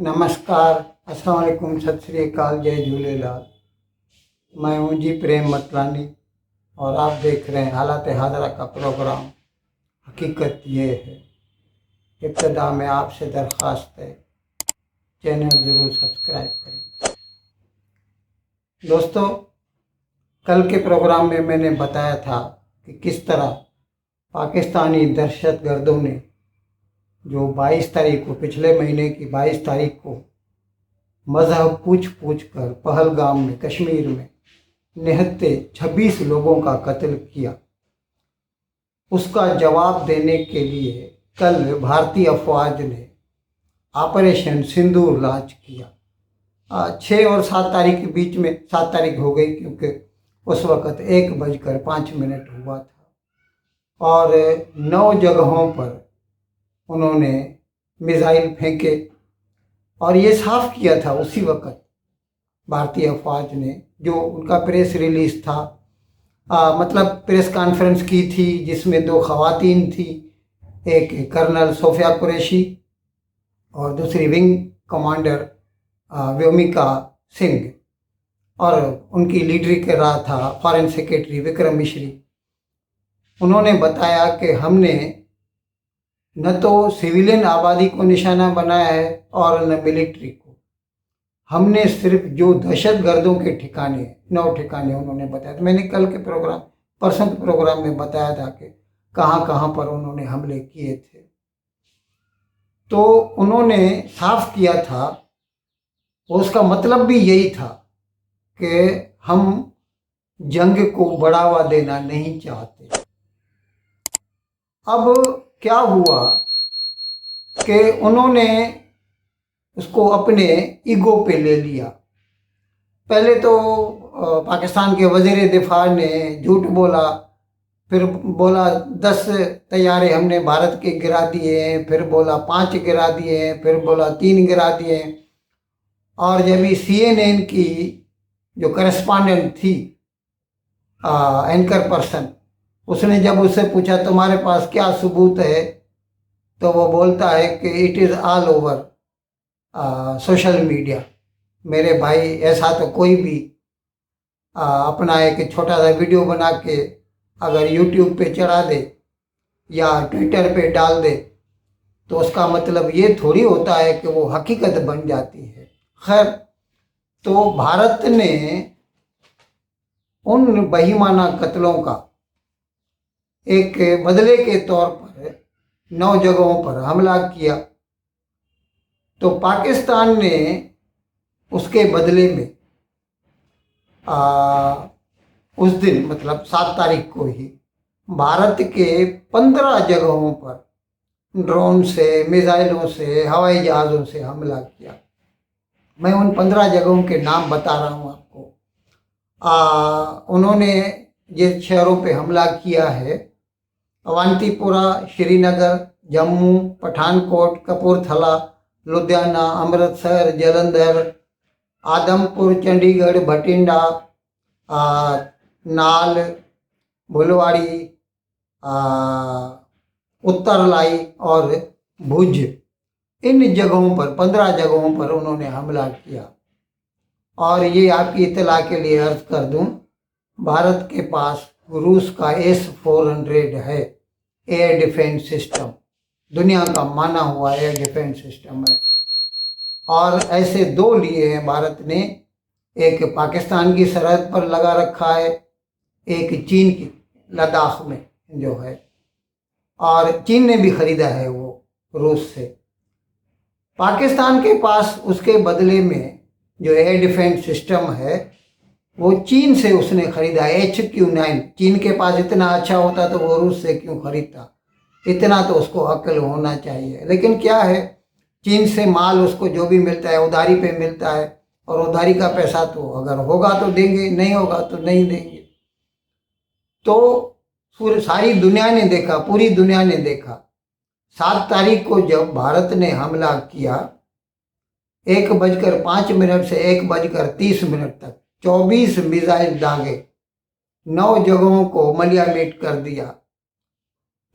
नमस्कार, अस्सलाम वालेकुम, सत श्री अकाल, जय झूलेलाल। मैं हूं जी प्रेम मतलानी और आप देख रहे हैं हालात हाजरा का प्रोग्राम। हकीकत ये है, इब्तदा में आपसे दरख्वास्त है, चैनल ज़रूर सब्सक्राइब करें। दोस्तों, कल के प्रोग्राम में मैंने बताया था कि किस तरह पाकिस्तानी दहशतगर्दों ने जो 22 तारीख को, पिछले महीने की 22 तारीख को मजहब पूछ पूछ कर पहलगाम में, कश्मीर में निहत्ते 26 लोगों का कत्ल किया, उसका जवाब देने के लिए कल भारतीय अफवाज ने ऑपरेशन सिंदूर लॉन्च किया। 6 और 7 तारीख के बीच में, 7 तारीख हो गई क्योंकि उस वक़्त 1:05 हुआ था और 9 जगहों पर उन्होंने मिसाइल फेंके और ये साफ किया था उसी वक़्त भारतीय अफवाज ने, जो उनका प्रेस रिलीज था, मतलब प्रेस कॉन्फ्रेंस की थी जिसमें 2 खवातीन थी, एक कर्नल सोफिया कुरैशी और दूसरी विंग कमांडर व्योमिका सिंह, और उनकी लीडरी कर रहा था फॉरेन सेक्रेटरी विक्रम मिश्री। उन्होंने बताया कि हमने न तो सिविलियन आबादी को निशाना बनाया है और न मिलिट्री को, हमने सिर्फ जो दहशतगर्दों के ठिकाने, 9 ठिकाने उन्होंने बताया था। मैंने कल के प्रोग्राम, परसों के प्रोग्राम में बताया था कि कहाँ कहाँ पर उन्होंने हमले किए थे। तो उन्होंने साफ किया था, उसका मतलब भी यही था कि हम जंग को बढ़ावा देना नहीं चाहते। अब क्या हुआ कि उन्होंने उसको अपने ईगो पे ले लिया। पहले तो पाकिस्तान के वज़ीर दिफा ने झूठ बोला, फिर बोला 10 तैयारे हमने भारत के गिरा दिए हैं, फिर बोला 5 गिरा दिए हैं, फिर बोला 3 गिरा दिए हैं। और जब भी CNN की जो करस्पॉन्डेंट थी, एंकर पर्सन, उसने जब उससे पूछा तुम्हारे पास क्या सबूत है, तो वो बोलता है कि it is all over social media. मेरे भाई, ऐसा तो कोई भी अपना एक छोटा सा वीडियो बना के अगर यूट्यूब पे चढ़ा दे या ट्विटर पे डाल दे तो उसका मतलब ये थोड़ी होता है कि वो हकीकत बन जाती है। खैर, तो भारत ने उन बेईमाना कत्लों का एक बदले के तौर पर 9 जगहों पर हमला किया। तो पाकिस्तान ने उसके बदले में उस दिन, मतलब 7 तारीख को ही, भारत के 15 जगहों पर ड्रोन से, मिसाइलों से, हवाई जहाज़ों से हमला किया। मैं उन 15 जगहों के नाम बता रहा हूँ आपको। उन्होंने जिन शहरों पे हमला किया है, अवंतीपुरा, श्रीनगर, जम्मू, पठानकोट, कपूरथला, लुधियाना, अमृतसर, जलंधर, आदमपुर, चंडीगढ़, भटिंडा, नाल, भुलवाड़ी, उत्तरलाई और भुज, इन जगहों पर, 15 जगहों पर उन्होंने हमला किया। और ये आपकी इत्तला के लिए अर्ज कर दूं, भारत के पास रूस का S-400 है, एयर डिफेंस सिस्टम, दुनिया का माना हुआ एयर डिफेंस सिस्टम है। और ऐसे 2 लिए हैं भारत ने, एक पाकिस्तान की सरहद पर लगा रखा है, एक चीन की लद्दाख में जो है, और चीन ने भी खरीदा है वो रूस से। पाकिस्तान के पास उसके बदले में जो एयर डिफेंस सिस्टम है वो चीन से उसने खरीदा, HQ-9। चीन के पास इतना अच्छा होता तो वो रूस से क्यों खरीदता? इतना तो उसको अक्ल होना चाहिए। लेकिन क्या है, चीन से माल उसको जो भी मिलता है उधारी पे मिलता है, और उधारी का पैसा तो अगर होगा तो देंगे, नहीं होगा तो नहीं देंगे। तो सारी दुनिया ने देखा, पूरी दुनिया ने देखा, 7 तारीख को जब भारत ने हमला किया, 1:05 से 1:30 तक 24 मिसाइल दागे, 9 जगहों को मलियामेट कर दिया।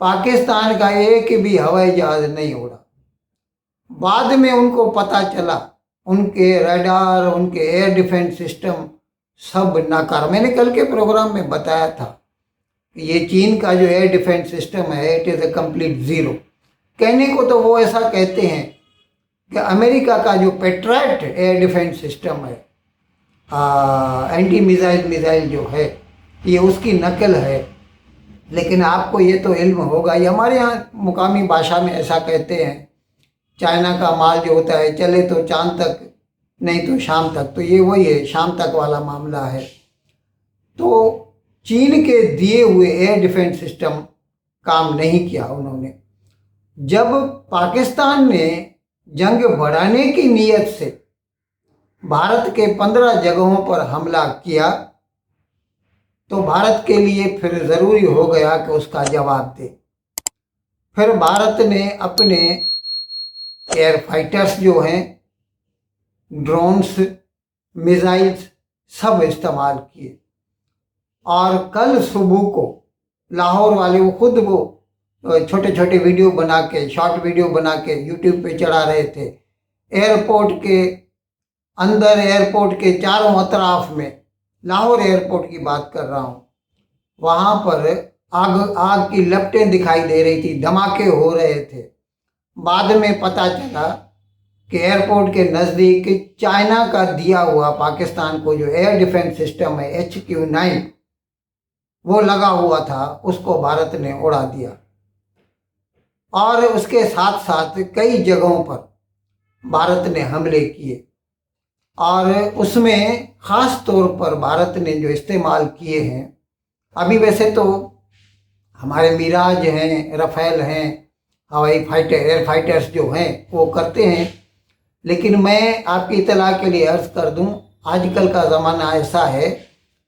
पाकिस्तान का एक भी हवाई जहाज नहीं उड़ा। बाद में उनको पता चला उनके रडार, उनके एयर डिफेंस सिस्टम सब नाकार। मैंने कल के प्रोग्राम में बताया था कि ये चीन का जो एयर डिफेंस सिस्टम है it is a complete zero. कहने को तो वो ऐसा कहते हैं कि अमेरिका का जो पेट्राइट एयर डिफेंस सिस्टम है, एंटी मिसाइल जो है, ये उसकी नकल है। लेकिन आपको ये तो इल्म होगा, ये हमारे यहाँ मुकामी भाषा में ऐसा कहते हैं, चाइना का माल जो होता है चले तो चांद तक, नहीं तो शाम तक। तो ये वही है, शाम तक वाला मामला है। तो चीन के दिए हुए एयर डिफेंस सिस्टम काम नहीं किया उन्होंने। जब पाकिस्तान ने जंग बढ़ाने की नीयत से भारत के 15 जगहों पर हमला किया तो भारत के लिए फिर ज़रूरी हो गया कि उसका जवाब दे। फिर भारत ने अपने एयर फाइटर्स जो हैं, ड्रोन्स, मिसाइल्स सब इस्तेमाल किए। और कल सुबह को लाहौर वाले वो खुद वो छोटे छोटे वीडियो बना के, शॉर्ट वीडियो बना के यूट्यूब पे चढ़ा रहे थे। एयरपोर्ट के अंदर, एयरपोर्ट के चारों अतराफ में, लाहौर एयरपोर्ट की बात कर रहा हूँ, वहाँ पर आग की लपटें दिखाई दे रही थी, धमाके हो रहे थे। बाद में पता चला कि एयरपोर्ट के नज़दीक चाइना का दिया हुआ पाकिस्तान को जो एयर डिफेंस सिस्टम है HQ-9 वो लगा हुआ था, उसको भारत ने उड़ा दिया। और उसके साथ साथ कई जगहों पर भारत ने हमले किए। और उसमें ख़ास तौर पर भारत ने जो इस्तेमाल किए हैं, अभी वैसे तो हमारे मिराज हैं, रफ़ेल हैं, हवाई फाइटर, एयर फाइटर्स जो हैं वो करते हैं। लेकिन मैं आपकी इत्तला के लिए अर्ज़ कर दूं, आजकल का ज़माना ऐसा है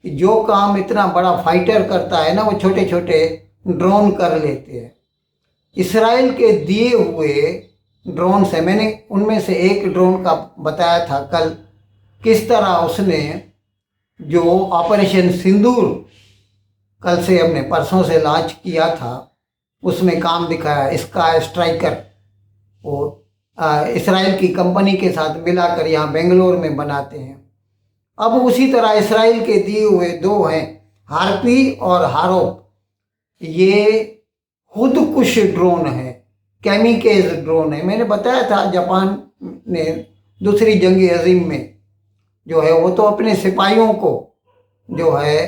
कि जो काम इतना बड़ा फाइटर करता है ना, वो छोटे छोटे ड्रोन कर लेते हैं। इसराइल के दिए हुए ड्रोन से, मैंने उनमें से एक ड्रोन का बताया था कल, किस तरह उसने जो ऑपरेशन सिंदूर कल से हमने परसों से लॉन्च किया था, उसमें काम दिखाया। स्काई स्ट्राइकर वो इसराइल की कंपनी के साथ मिलाकर यहाँ बेंगलोर में बनाते हैं। अब उसी तरह इसराइल के दिए हुए दो हैं, हार्पी और हारोप, ये खुदकुश ड्रोन है, कैमिकेज ड्रोन है। मैंने बताया था जापान ने दूसरी जंग अजीम में जो है वो तो अपने सिपाहियों को जो है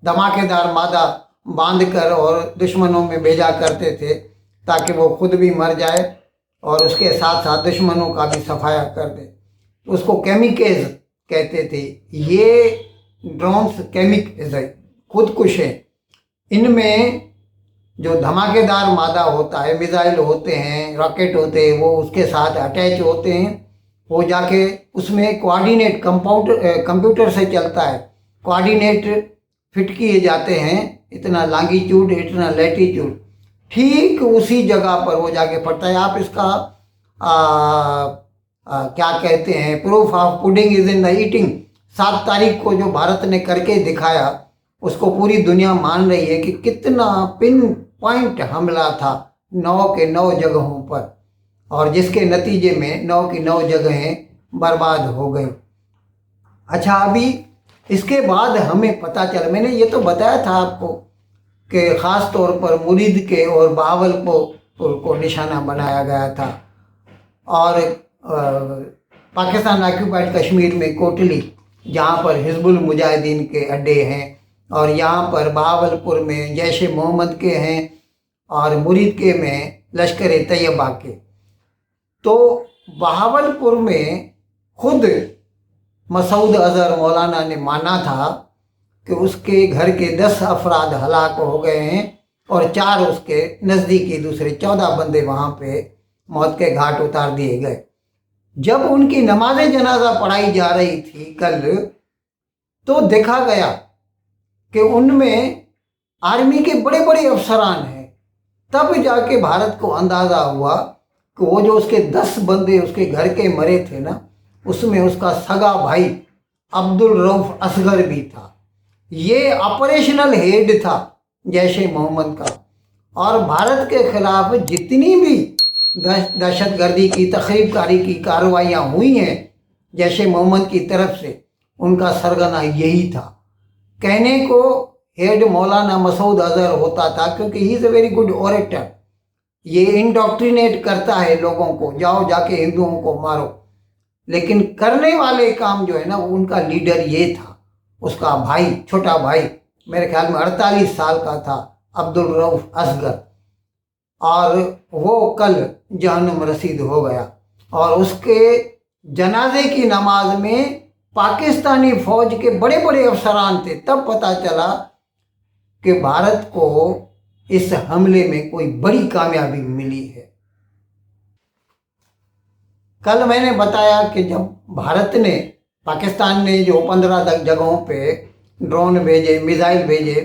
धमाकेदार मादा बांधकर और दुश्मनों में भेजा करते थे ताकि वो खुद भी मर जाए और उसके साथ साथ दुश्मनों का भी सफाया कर दे। उसको कैमिकेज कहते थे। ये ड्रोन्स कैमिकेज है, खुदकुश है। इनमें जो धमाकेदार मादा होता है, मिसाइल होते हैं, रॉकेट होते हैं, वो उसके साथ अटैच होते हैं। वो जाके उसमें कोऑर्डिनेट कंप्यूटर से चलता है, कोऑर्डिनेट फिट किए जाते हैं, इतना लॉन्गिट्यूड, इतना लैटिट्यूड, ठीक उसी जगह पर वो जाके पड़ता है। आप इसका क्या कहते हैं, proof of pudding is in the eating. 7 तारीख को जो भारत ने करके दिखाया उसको पूरी दुनिया मान रही है कि कितना पिन पॉइंट हमला था 9 के 9 जगहों पर, और जिसके नतीजे में 9 की 9 जगहें बर्बाद हो गई। अच्छा, अभी इसके बाद हमें पता चला, मैंने ये तो बताया था आपको कि ख़ास तौर पर मुरीद के और बहावलपुर को निशाना बनाया गया था। और पाकिस्तान ऑक्यूपाइड कश्मीर में कोटली, जहाँ पर हिजबुल मुजाहिदीन के अड्डे हैं, और यहाँ पर बहावलपुर में जैश ए मोहम्मद के हैं, और मुरीद के में लश्कर तैयबा के। तो बहावलपुर में खुद मसूद अजहर मौलाना ने माना था कि उसके घर के 10 अफराद हलाक हो गए हैं और 4 उसके नज़दीकी दूसरे 14 बंदे वहाँ पे मौत के घाट उतार दिए गए। जब उनकी नमाज जनाजा पढ़ाई जा रही थी कल, तो देखा गया कि उनमें आर्मी के बड़े बड़े अफसरान हैं। तब जाके भारत को अंदाज़ा हुआ कि वो जो उसके 10 बंदे उसके घर के मरे थे ना, उसमें उसका सगा भाई अब्दुल रऊफ असगर भी था। ये ऑपरेशनल हेड था जैश ए मोहम्मद का। और भारत के खिलाफ जितनी भी दहशतगर्दी की तखरीबकारी की कार्रवाइयाँ हुई हैं जैश ए मोहम्मद की तरफ से, उनका सरगना यही था। कहने को हेड मौलाना मसूद अजहर होता था क्योंकि he is a very good orator. ये इंडोक्ट्रिनेट करता है लोगों को, जाओ जाके हिंदुओं को मारो, लेकिन करने वाले काम जो है ना, उनका लीडर ये था। उसका भाई, छोटा भाई, मेरे ख्याल में 48 साल का था, अब्दुल रऊफ असगर, और वो कल जहन्नुम रसीद हो गया। और उसके जनाजे की नमाज में पाकिस्तानी फौज के बड़े बड़े अफसरान थे। तब पता चला कि भारत को इस हमले में कोई बड़ी कामयाबी मिली है। कल मैंने बताया कि जब भारत ने, पाकिस्तान ने जो 15 जगहों पे ड्रोन भेजे, मिसाइल भेजे,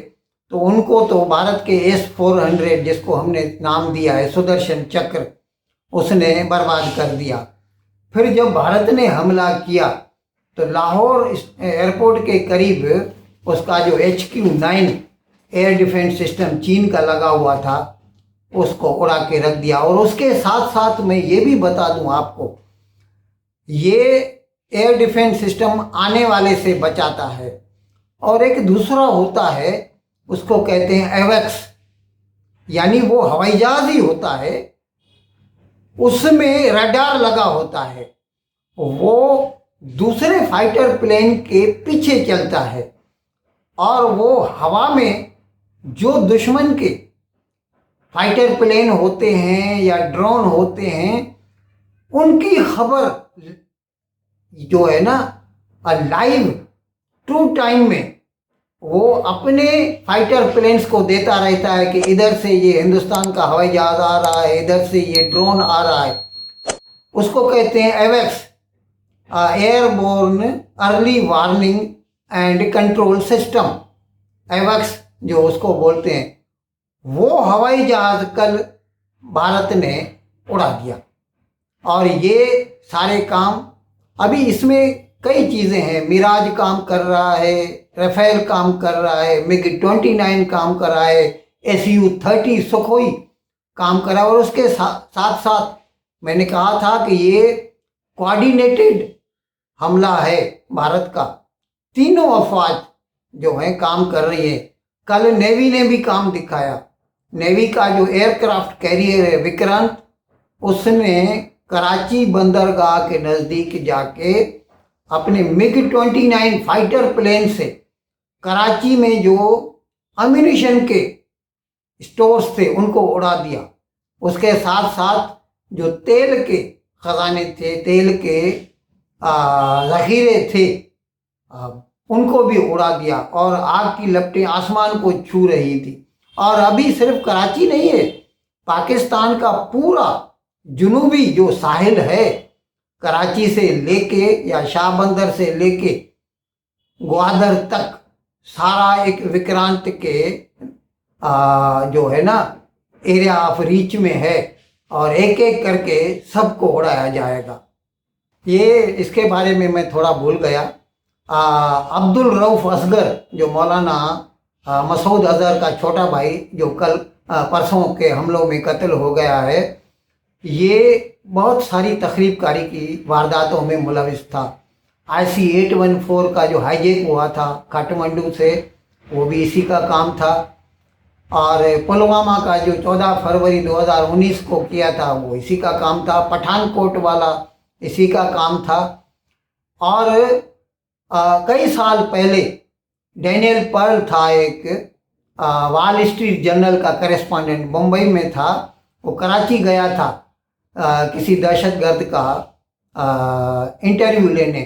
तो उनको तो भारत के S-400, जिसको हमने नाम दिया है सुदर्शन चक्र, उसने बर्बाद कर दिया। फिर जब भारत ने हमला किया तो लाहौर एयरपोर्ट के करीब उसका जो HQ-9 एयर डिफेंस सिस्टम चीन का लगा हुआ था, उसको उड़ा के रख दिया। और उसके साथ साथ मैं ये भी बता दूं आपको, ये एयर डिफेंस सिस्टम आने वाले से बचाता है। और एक दूसरा होता है, उसको कहते हैं एवेक्स, यानी वो हवाई जहाज ही होता है, उसमें रडार लगा होता है, वो दूसरे फाइटर प्लेन के पीछे चलता है, और वो हवा में जो दुश्मन के फाइटर प्लेन होते हैं या ड्रोन होते हैं, उनकी खबर जो है ना, लाइव ट्रू टाइम में वो अपने फाइटर प्लेन्स को देता रहता है कि इधर से ये हिंदुस्तान का हवाई जहाज आ रहा है, इधर से ये ड्रोन आ रहा है। उसको कहते हैं एवेक्स, airborne early warning and control system. एवेक्स जो उसको बोलते हैं, वो हवाई जहाज कल भारत ने उड़ा दिया। और ये सारे काम, अभी इसमें कई चीज़ें हैं, मिराज काम कर रहा है, राफेल काम कर रहा है, MiG-29 काम कर रहा है, Su-30 सुखोई काम कर रहा है। और उसके साथ साथ मैंने कहा था कि ये कोऑर्डिनेटेड हमला है भारत का, तीनों अफवाज जो हैं काम कर रही है। कल नेवी ने भी काम दिखाया। नेवी का जो एयरक्राफ्ट कैरियर है विक्रांत, उसने कराची बंदरगाह के नज़दीक जाके अपने MiG-29 फाइटर प्लेन से कराची में जो अम्यूनिशन के स्टोर्स थे उनको उड़ा दिया। उसके साथ साथ जो तेल के खजाने थे, तेल के ज़ख़ीरे थे, उनको भी उड़ा दिया। और आग की लपटें आसमान को छू रही थी। और अभी सिर्फ कराची नहीं है, पाकिस्तान का पूरा जुनूबी जो साहिल है, कराची से लेके या शाहबंदर से लेके ग्वादर तक, सारा एक विक्रांत के जो है ना एरिया ऑफ रीच में है, और एक एक करके सबको उड़ाया जाएगा। ये इसके बारे में मैं थोड़ा भूल गया। अब्दुल रऊफ असगर, जो मौलाना मसूद अजहर का छोटा भाई, जो कल परसों के हमलों में कत्ल हो गया है, ये बहुत सारी तखरीबकारी की वारदातों में मुलविस था। IC-814 का जो हाईजैक हुआ था काठमांडू से, वो भी इसी का काम था। और पुलवामा का जो 14 फरवरी 2019 को किया था, वो इसी का काम था। पठानकोट वाला इसी का काम था। और कई साल पहले डैनियल पर्ल था, एक वॉल स्ट्रीट जर्नल का करेस्पॉन्डेंट, मुंबई में था। वो कराची गया था किसी दहशतगर्द का इंटरव्यू लेने,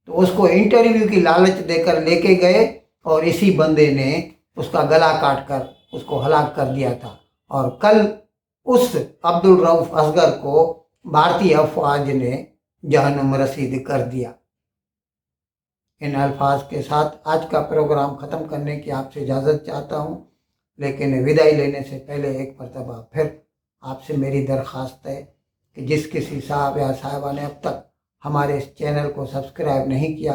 तो उसको इंटरव्यू की लालच देकर लेके गए, और इसी बंदे ने उसका गला काट कर उसको हलाक कर दिया था। और कल उस अब्दुल रऊफ असगर को भारतीय अफवाज ने जहन्नुम रसीद कर दिया। इन अल्फाज के साथ आज का प्रोग्राम ख़त्म करने की आपसे इजाज़त चाहता हूँ, लेकिन विदाई लेने से पहले एक मरतबा फिर आपसे मेरी दरख्वास्त है कि जिस किसी साहब या साहिबा ने अब तक हमारे इस चैनल को सब्सक्राइब नहीं किया,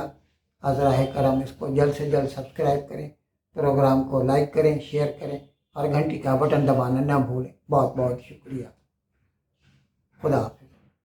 अज़राह करम इसको जल्द से जल्द सब्सक्राइब करें, प्रोग्राम को लाइक करें, शेयर करें, और घंटी का बटन दबाना ना भूलें। बहुत बहुत शुक्रिया। खुदा हाफिज़।